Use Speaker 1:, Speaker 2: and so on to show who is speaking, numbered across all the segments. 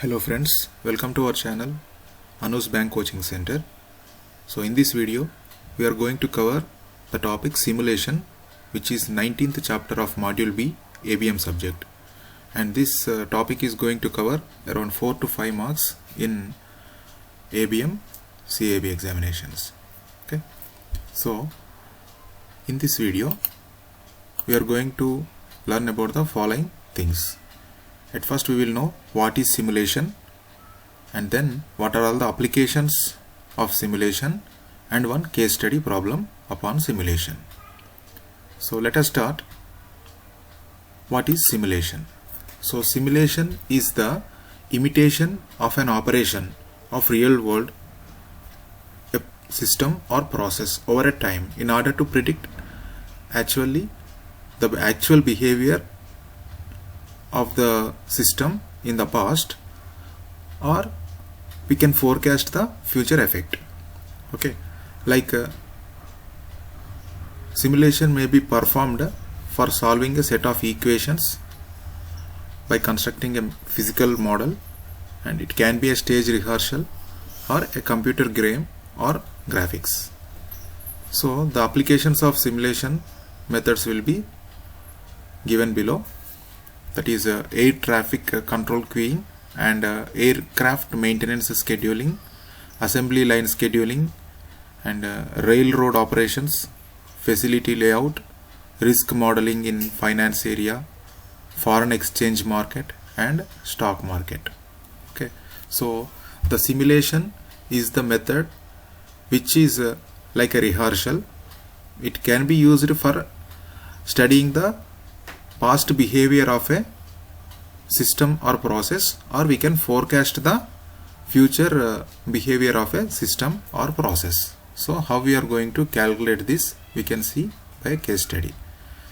Speaker 1: Hello friends, welcome to our channel Anu's Bank Coaching Center. So in this video we are going to cover the topic simulation, which is 19th chapter of module B ABM subject, and this topic is going to cover around 4 to 5 marks in ABM CAIIB examinations. Okay, so in this video we are going to learn about the following things. At first we will know what is simulation, and then what are all the applications of simulation, and one case study problem upon simulation. So let us start. What is simulation? So simulation is the imitation of an operation of real world system or process over a time in order to predict the actual behavior of the system in the past, or we can forecast the future effect. Okay, like simulation may be performed for solving a set of equations by constructing a physical model, and it can be a stage rehearsal or a computer game or graphics. So the applications of simulation methods will be given below. That is air traffic control queuing and aircraft maintenance scheduling, assembly line scheduling, and railroad operations, facility layout, risk modeling in finance area, foreign exchange market, and stock market. Okay, so the simulation is the method which is like a rehearsal. It can be used for studying the past behavior of a system or process, or we can forecast the future behavior of a system or process. So how we are going to calculate this, we can see by a case study.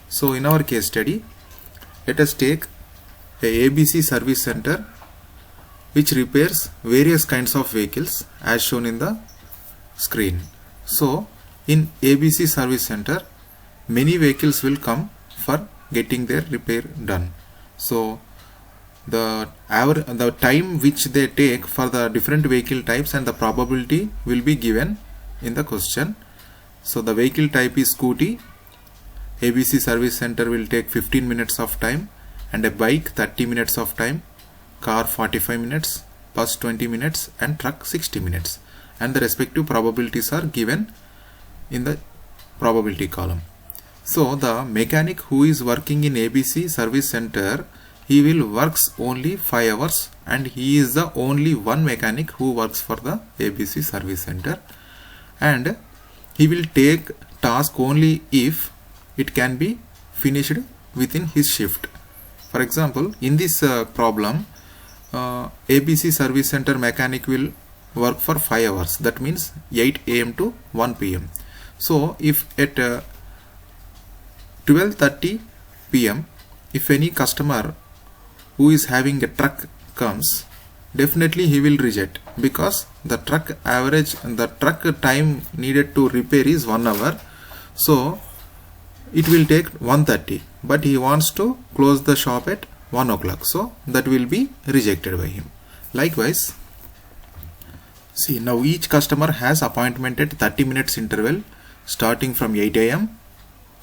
Speaker 1: So in our case study, let us take a ABC service center which repairs various kinds of vehicles as shown in the screen. So in ABC service center, many vehicles will come for getting their repair done. So the time which they take for the different vehicle types and the probability will be given in the question. So the vehicle type is scooty. ABC service center will take 15 minutes of time, and a bike 30 minutes of time, car 45 minutes, bus 20 minutes, and truck 60 minutes, and the respective probabilities are given in the probability column. So the mechanic who is working in ABC service center, he will works only 5 hours, and he is the only one mechanic who works for the ABC service center, and he will take task only if it can be finished within his shift. For example, in this problem, ABC service center mechanic will work for 5 hours. That means 8 AM to 1 PM. So if at 12:30 PM if any customer who is having a truck comes, definitely he will reject, because the truck time needed to repair is 1 hour. So it will take 1:30, but he wants to close the shop at 1 o'clock, so that will be rejected by him. Likewise, see, now each customer has appointment at 30 minutes interval starting from 8 AM.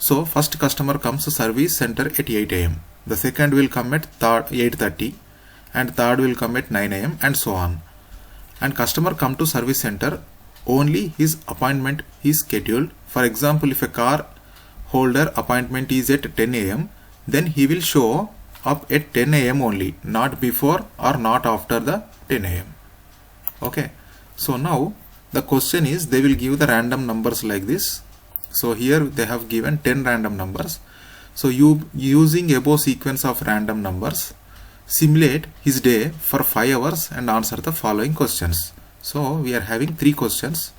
Speaker 1: So first customer comes to service center at 8 AM. The second will come at 8:30, and third will come at 9 AM, and so on. And customer come to service center, only his appointment is scheduled. For example, if a car holder appointment is at 10 AM, then he will show up at 10 AM only, not before or not after the 10 AM. Okay, so now the question is, they will give the random numbers like this. So here they have given 10 random numbers. So you, using above sequence of random numbers, simulate his day for 5 hours and answer the following questions. So we are having 3 questions.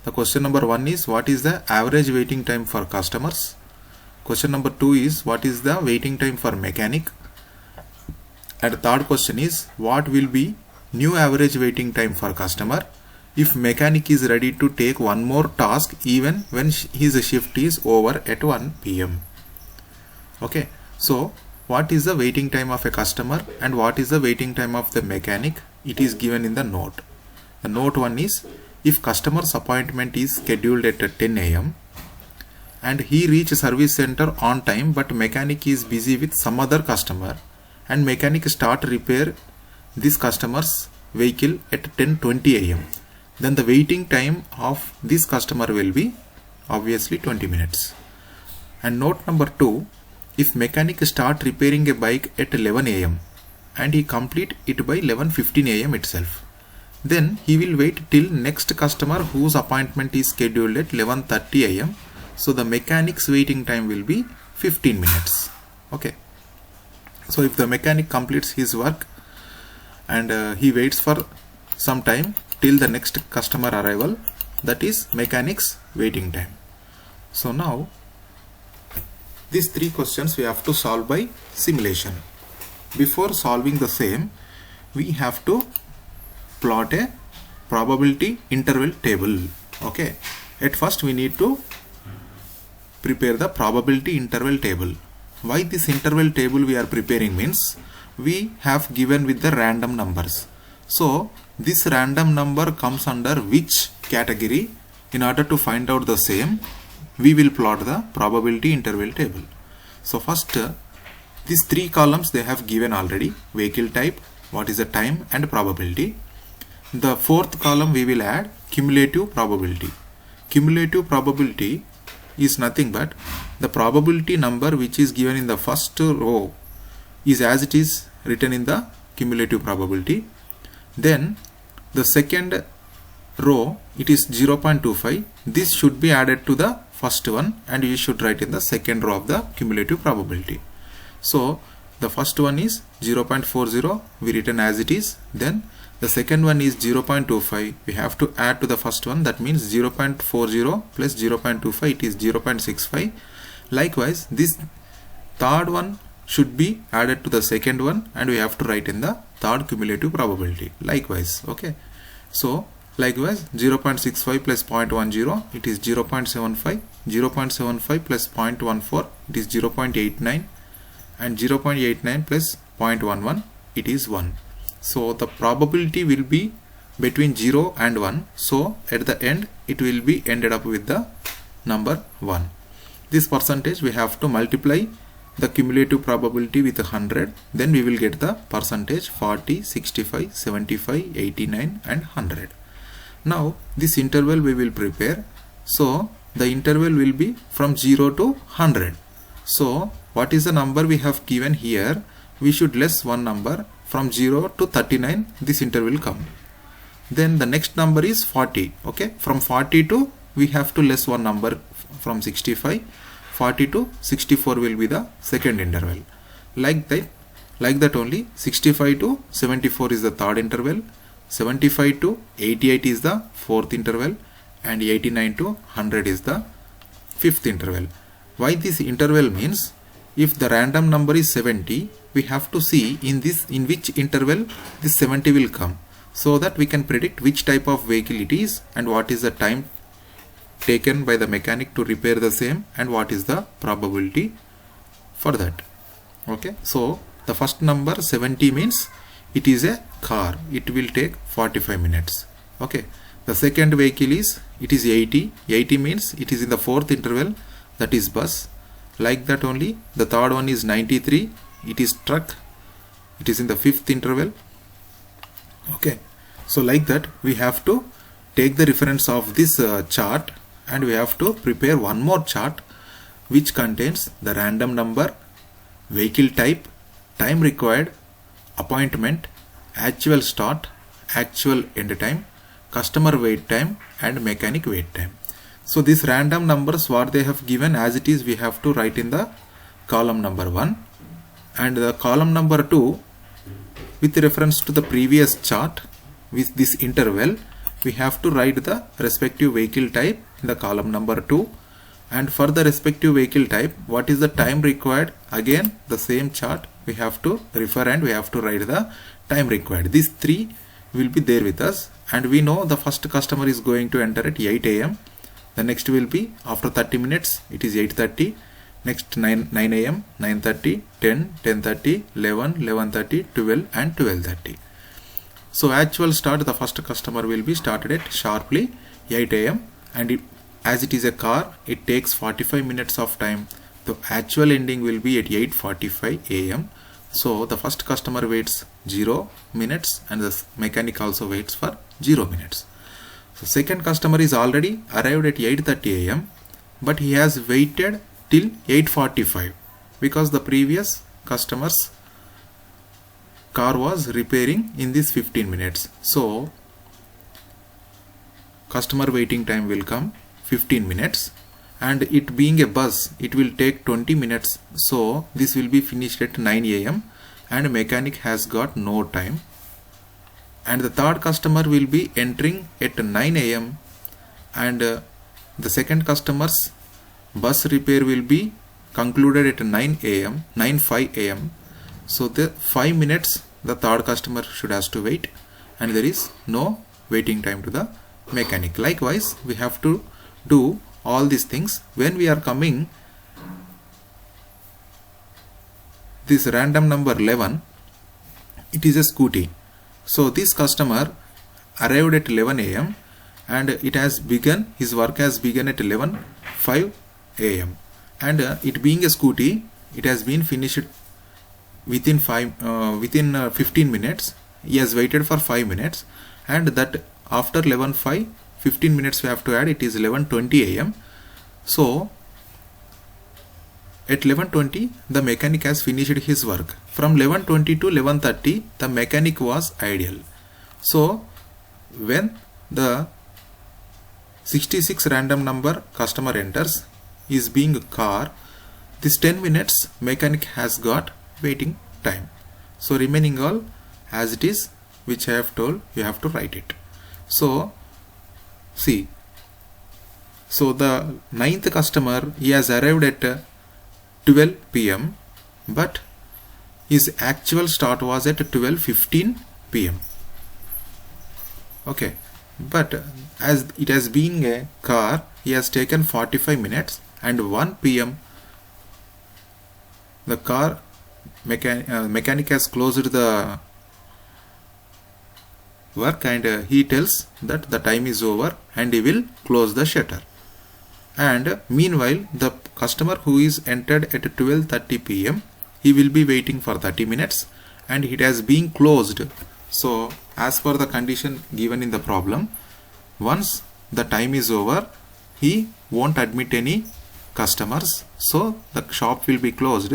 Speaker 1: The question number 1 is, what is the average waiting time for customers? Question number 2 is, what is the waiting time for mechanic? And the third question is, what will be new average waiting time for customer if mechanic is ready to take one more task even when his shift is over at 1 PM. Okay, so what is the waiting time of a customer and what is the waiting time of the mechanic, it is given in the note. The note 1 is, if customer's appointment is scheduled at 10 am and he reach service center on time but mechanic is busy with some other customer and mechanic start repair this customer's vehicle at 10:20 am, then the waiting time of this customer will be obviously 20 minutes. And note number 2, if mechanic start repairing a bike at 11 am and he complete it by 11:15 am itself, then he will wait till next customer whose appointment is scheduled at 11:30 am. So the mechanic's waiting time will be 15 minutes. Okay. So if the mechanic completes his work and he waits for some time till the next customer arrival, that is mechanic's waiting time. So now these 3 questions we have to solve by simulation. Before solving the same, we have to plot a probability interval table. Okay. At first we need to prepare the probability interval table. Why this interval table we are preparing means, we have given with the random numbers. So this random number comes under which category? In order to find out the same, we will plot the probability interval table. So first, these 3 columns they have given already: vehicle type, what is the time, and probability. The 4th column we will add cumulative probability. Cumulative probability is nothing but the probability number which is given in the first row is as it is written in the cumulative probability. Then the second row, it is 0.25. This should be added to the first one and we should write in the second row of the cumulative probability. So the first one is 0.40, we written as it is. Then the second one is 0.25, we have to add to the first one, that means 0.40 plus 0.25, it is 0.65. Likewise, this third one should be added to the second one and we have to write in the third cumulative probability. Likewise, okay. So likewise 0.65 plus 0.10, it is 0.75, 0.75 plus 0.14, it is 0.89, and 0.89 plus 0.11, it is 1. So the probability will be between 0 and 1. So at the end it will be ended up with the number 1. This percentage we have to multiply the cumulative probability with 100, then we will get the percentage 40, 65, 75, 89 and 100. Now this interval we will prepare. So the interval will be from 0 to 100. So what is the number we have given here? We should less one number. From 0 to 39 this interval will come. Then the next number is 40. Okay, from 40 to, we have to less one number from 65. 40 to 64 will be the second interval. Like that only 65 to 74 is the third interval, 75 to 88 is the fourth interval, and 89 to 100 is the fifth interval. Why this interval means, if the random number is 70, we have to see in which interval this 70 will come, so that we can predict which type of vehicle it is and what is the time taken by the mechanic to repair the same and what is the probability for that. Okay, so the first number 70 means it is a car, it will take 45 minutes. Okay, the second vehicle is, it is 80. 80 means it is in the fourth interval, that is bus. Like that only the third one is 93, it is truck, it is in the fifth interval. Okay, so like that we have to take the reference of this chart and we have to prepare one more chart which contains the random number, vehicle type, time required, appointment, actual start, actual end time, customer wait time and mechanic wait time. So these random numbers what they have given as it is we have to write in the column number 1, and the column number 2 with reference to the previous chart with this interval we have to write the respective vehicle type in the column number 2, and for the respective vehicle type what is the time required, again the same chart we have to refer and we have to write the time required. These 3 will be there with us, and we know the first customer is going to enter at 8 am. The next will be after 30 minutes, it is 8:30. Next 9 a.m., 9:30, 10, 10:30, 11, 11:30, 12 and 12:30. So actual start, the first customer will be started at sharply 8 a.m. and as it is a car, it takes 45 minutes of time. The actual ending will be at 8:45 a.m. So the first customer waits 0 minutes and the mechanic also waits for 0 minutes. So second customer is already arrived at 8:30 a.m. but he has waited till 8:45 because the previous customer's car was repairing in this 15 minutes. So customer waiting time will come 15 minutes, and it being a bus, it will take 20 minutes. So this will be finished at 9 a.m. and mechanic has got no time. And the third customer will be entering at 9 a.m. and the second customer's bus repair will be concluded at 9:05 a.m. So the 5 minutes the third customer should has to wait, and there is no waiting time to the mechanic. Likewise, we have to do all these things. When we are coming this random number 11, it is a scooty. So this customer arrived at 11 a.m. and it has begun, his work has begun at 11:05 a.m. and it being a scooty, it has been finished within 15 minutes. He has waited for 5 minutes, and that after 11:05, 15 minutes we have to add, it is 11:20 a.m. So at 11:20 the mechanic has finished his work. From 11:20 to 11:30 the mechanic was idle. So when the 66 random number customer enters, is being a car, this 10 minutes mechanic has got waiting time. So remaining all as it is, which I have told, you have to write it. So see, so the 9th customer, he has arrived at 12 p.m. but his actual start was at 12:15 p.m. Okay, but as it has been a car, he has taken 45 minutes, and 1 p.m. the car mechanic has closed the work, and he tells that the time is over and he will close the shutter. And meanwhile the customer who is entered at 12:30 p.m. he will be waiting for 30 minutes and it has been closed. So as per the condition given in the problem, once the time is over, he won't admit any customers, so the shop will be closed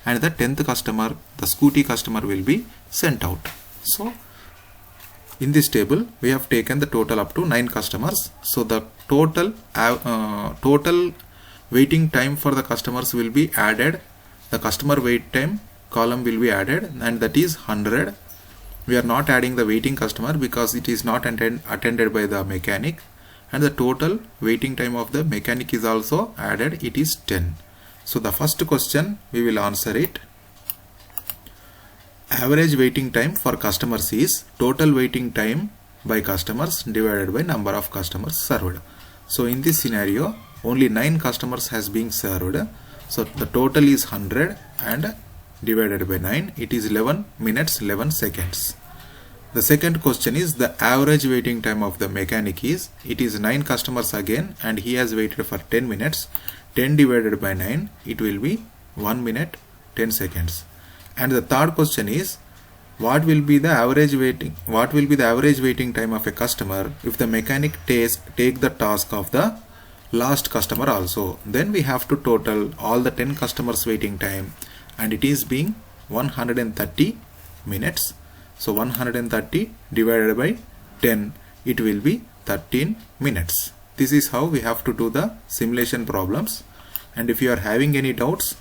Speaker 1: and the 10th customer, the scooty customer, will be sent out. So in this table we have taken the total up to 9 customers. So the total waiting time for the customers will be added. The customer wait time column will be added, and that is 100. We are not adding the waiting customer because it is not attended by the mechanic, and the total waiting time of the mechanic is also added, it is 10. So the first question we will answer it. Average waiting time for customers is total waiting time by customers divided by number of customers served. So in this scenario only 9 customers has been served, so the total is 100 and divided by 9, it is 11 minutes 11 seconds. The second question is the average waiting time of the mechanic is, it is 9 customers again and he has waited for 10 minutes. 10 divided by 9, it will be 1 minute 10 seconds. And the third question is, what will be the average waiting time of a customer if the mechanic take the task of the last customer also. Then we have to total all the 10 customers waiting time, and it is being 130 minutes. So 130 divided by 10, it will be 13 minutes. This is how we have to do the simulation problems. And if you are having any doubts,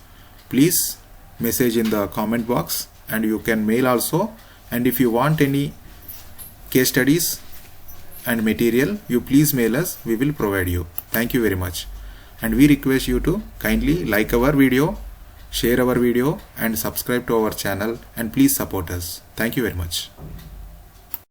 Speaker 1: please message in the comment box, and you can mail also. And if you want any case studies and material, you please mail us, we will provide you. Thank you very much. And we request you to kindly like our video, share our video and subscribe to our channel, and please support us. Thank you very much.